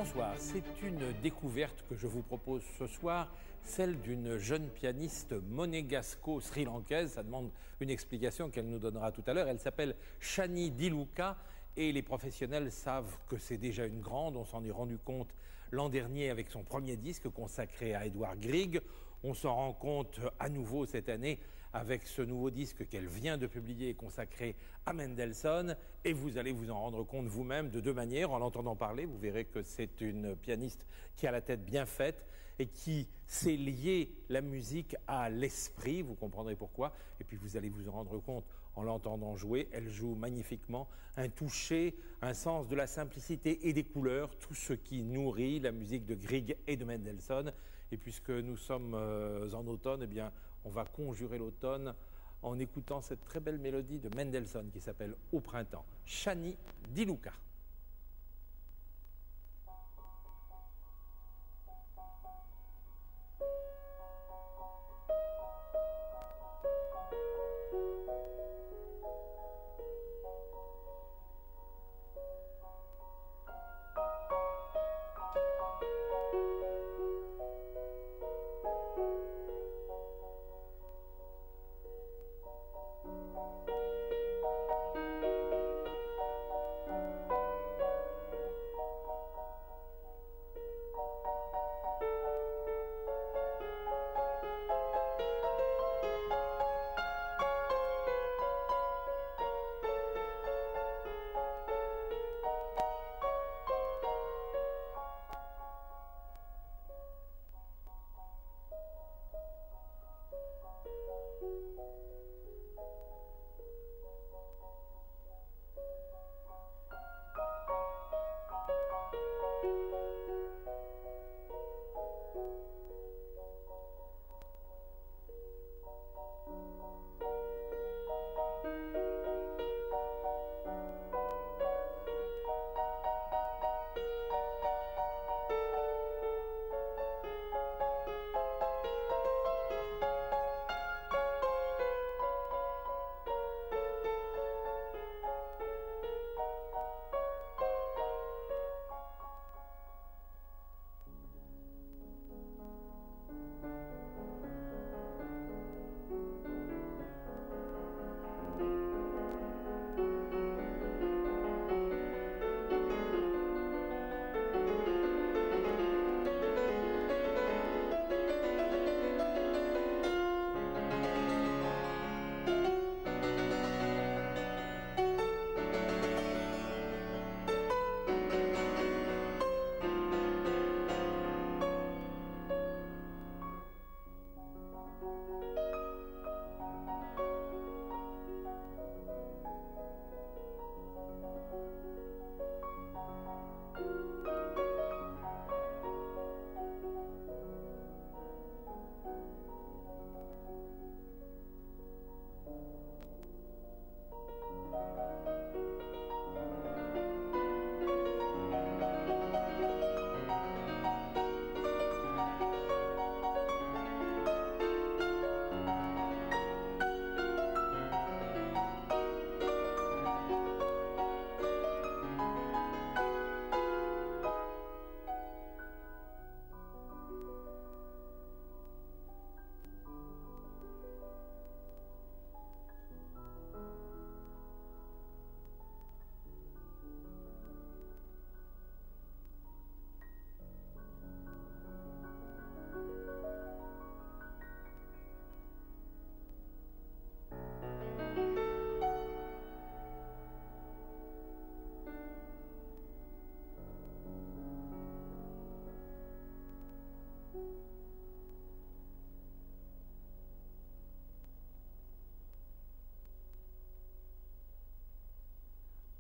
Bonsoir, c'est une découverte que je vous propose ce soir, celle d'une jeune pianiste monégasco-sri-lankaise. Ça demande une explication qu'elle nous donnera tout à l'heure. Elle s'appelle Shani Di Luca et les professionnels savent que c'est déjà une grande. On s'en est rendu compte l'an dernier avec son premier disque consacré à Edvard Grieg. On s'en rend compte à nouveau cette année avec ce nouveau disque qu'elle vient de publier consacré à Mendelssohn. Et vous allez vous en rendre compte vous-même de deux manières. En l'entendant parler, vous verrez que c'est une pianiste qui a la tête bien faite et qui sait lier la musique à l'esprit. Vous comprendrez pourquoi. Et puis vous allez vous en rendre compte en l'entendant jouer. Elle joue magnifiquement, un toucher, un sens de la simplicité et des couleurs, tout ce qui nourrit la musique de Grieg et de Mendelssohn. Et puisque nous sommes en automne, eh bien, on va conjurer l'automne en écoutant cette très belle mélodie de Mendelssohn qui s'appelle Au printemps. Shani Di Luca.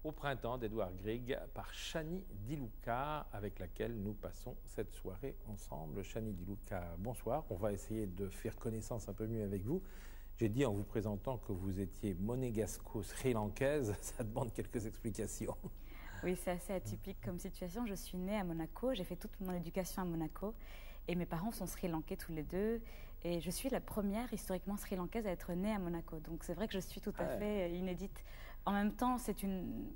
Au printemps d'Edvard Grieg par Shani Di Luca, avec laquelle nous passons cette soirée ensemble. Shani Di Luca, bonsoir. On va essayer de faire connaissance un peu mieux avec vous. J'ai dit en vous présentant que vous étiez monégasco-sri-lankaise. Ça demande quelques explications. Oui, c'est assez atypique comme situation. Je suis née à Monaco, j'ai fait toute mon éducation à Monaco et mes parents sont sri-lankais tous les deux. Et je suis la première historiquement sri-lankaise à être née à Monaco. Donc c'est vrai que je suis tout à fait inédite. En même temps, c'est une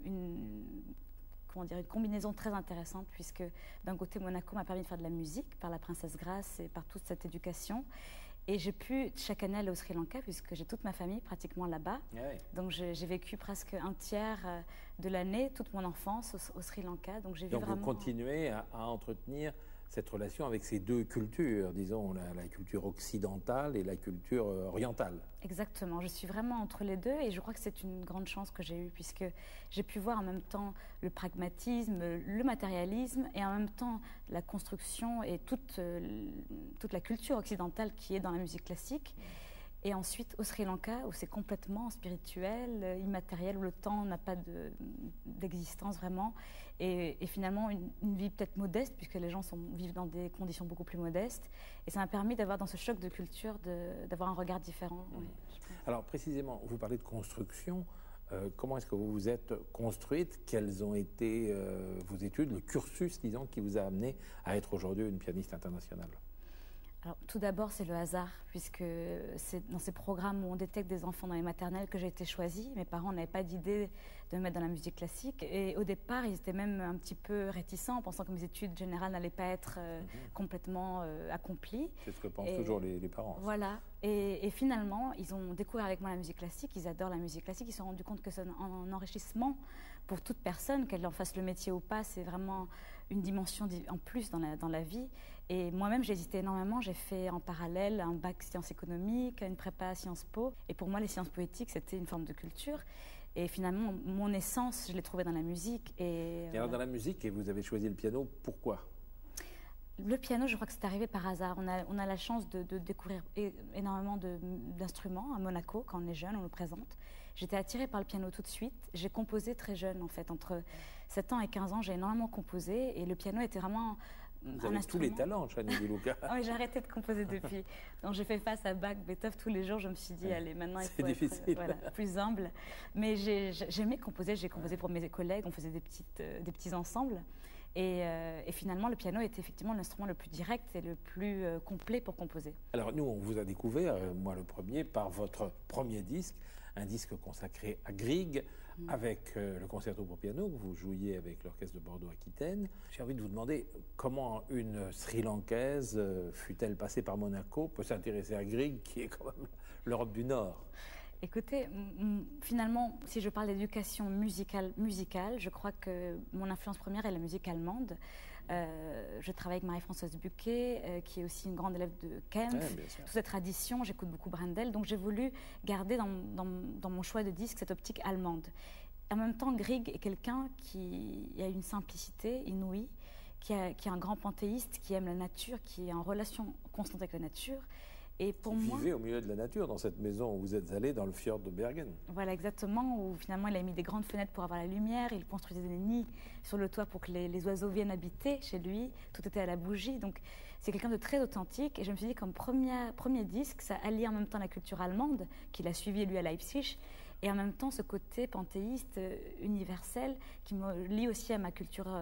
comment dire, une combinaison très intéressante, puisque d'un côté, Monaco m'a permis de faire de la musique par la princesse Grace et par toute cette éducation. Et j'ai pu chaque année aller au Sri Lanka, puisque j'ai toute ma famille pratiquement là-bas. Ouais. Donc j'ai vécu presque un tiers de l'année, toute mon enfance au Sri Lanka. Donc j'ai vu Donc vraiment... vous continuez à entretenir cette relation avec ces deux cultures, disons la culture occidentale et la culture orientale. Exactement, je suis vraiment entre les deux et je crois que c'est une grande chance que j'ai eue, puisque j'ai pu voir en même temps le pragmatisme, le matérialisme et en même temps la construction et toute la culture occidentale qui est dans la musique classique. Et ensuite au Sri Lanka, où c'est complètement spirituel, immatériel, où le temps n'a pas d'existence vraiment. Et finalement, une vie peut-être modeste, puisque les gens vivent dans des conditions beaucoup plus modestes. Et ça m'a permis d'avoir, dans ce choc de culture, d'avoir un regard différent. Oui, alors précisément, vous parlez de construction. Comment est-ce que vous vous êtes construite? Quelles ont été vos études, le cursus, disons, qui vous a amené à être aujourd'hui une pianiste internationale? Alors, tout d'abord, c'est le hasard, puisque c'est dans ces programmes où on détecte des enfants dans les maternelles que j'ai été choisie. Mes parents n'avaient pas d'idée de me mettre dans la musique classique. Et au départ, ils étaient même un petit peu réticents, en pensant que mes études générales n'allaient pas être complètement accomplies. C'est ce que pensent toujours les parents. Voilà. Et finalement, ils ont découvert avec moi la musique classique. Ils adorent la musique classique. Ils se sont rendus compte que c'est un enrichissement pour toute personne, qu'elle en fasse le métier ou pas. C'est vraiment une dimension en plus dans la vie. Et moi-même, j'ai hésité énormément. J'ai fait en parallèle un bac sciences économiques, une prépa Sciences Po. Et pour moi, les sciences poétiques, c'était une forme de culture. Et finalement, mon essence, je l'ai trouvée dans la musique. Et alors, dans la musique, et vous avez choisi le piano, pourquoi? Le piano, je crois que c'est arrivé par hasard. On a la chance de découvrir énormément d'instruments à Monaco. Quand on est jeune, on nous présente. J'étais attirée par le piano tout de suite. J'ai composé très jeune, en fait. Entre 7 ans et 15 ans, j'ai énormément composé. Et le piano était vraiment... Vous avez tous les talents, Chani Di Luca. Oui, j'ai arrêté de composer depuis. Donc j'ai fait face à Bach, Beethoven tous les jours. Je me suis dit, allez, maintenant il faut être plus humble. Mais j'aimais composer. J'ai composé pour mes collègues. On faisait des petits ensembles. Et finalement, le piano était effectivement l'instrument le plus direct et le plus complet pour composer. Alors nous, on vous a découvert, moi le premier, par votre premier disque, un disque consacré à Grieg, avec le concerto pour piano que vous jouiez avec l'orchestre de Bordeaux-Aquitaine. J'ai envie de vous demander comment une Sri-Lankaise, fut-elle passée par Monaco, peut s'intéresser à Grieg, qui est quand même l'Europe du Nord. Écoutez, finalement, si je parle d'éducation musicale, je crois que mon influence première est la musique allemande. Je travaille avec Marie-Françoise Buquet, qui est aussi une grande élève de Kempf. Ouais, toute cette tradition, j'écoute beaucoup Brendel. Donc j'ai voulu garder dans mon choix de disque cette optique allemande. En même temps, Grieg est quelqu'un qui a une simplicité inouïe, qui est un grand panthéiste, qui aime la nature, qui est en relation constante avec la nature. Et pour moi, vivez au milieu de la nature, dans cette maison où vous êtes allé, dans le fjord de Bergen. Voilà, exactement, où finalement il a mis des grandes fenêtres pour avoir la lumière, il construisait des nids sur le toit pour que les oiseaux viennent habiter chez lui, tout était à la bougie, donc c'est quelqu'un de très authentique, et je me suis dit comme premier disque, ça alliait en même temps la culture allemande, qu'il a suivi lui à Leipzig, et en même temps ce côté panthéiste, universel, qui me lie aussi à ma culture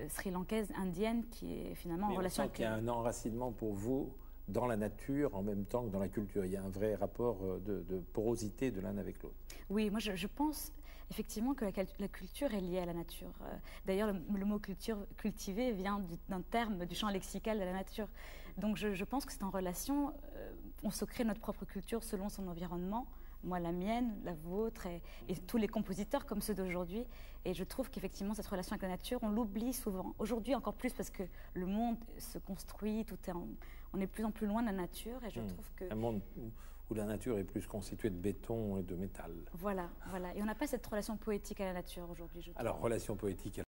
sri-lankaise, indienne, qui est finalement en relation avec... Il y a un enracinement pour vous dans la nature en même temps que dans la culture. Il y a un vrai rapport de porosité de l'un avec l'autre. Oui, moi je pense effectivement que la culture est liée à la nature. D'ailleurs, le mot culture, cultiver, vient d'un terme du champ lexical de la nature. Donc je pense que c'est en relation, on se crée notre propre culture selon son environnement. Moi, la mienne, la vôtre et tous les compositeurs comme ceux d'aujourd'hui. Et je trouve qu'effectivement, cette relation avec la nature, on l'oublie souvent. Aujourd'hui, encore plus parce que le monde se construit, on est de plus en plus loin de la nature. Et je trouve que... Un monde où la nature est plus constituée de béton et de métal. Voilà. Et on n'a pas cette relation poétique à la nature aujourd'hui, je trouve. Alors, relation poétique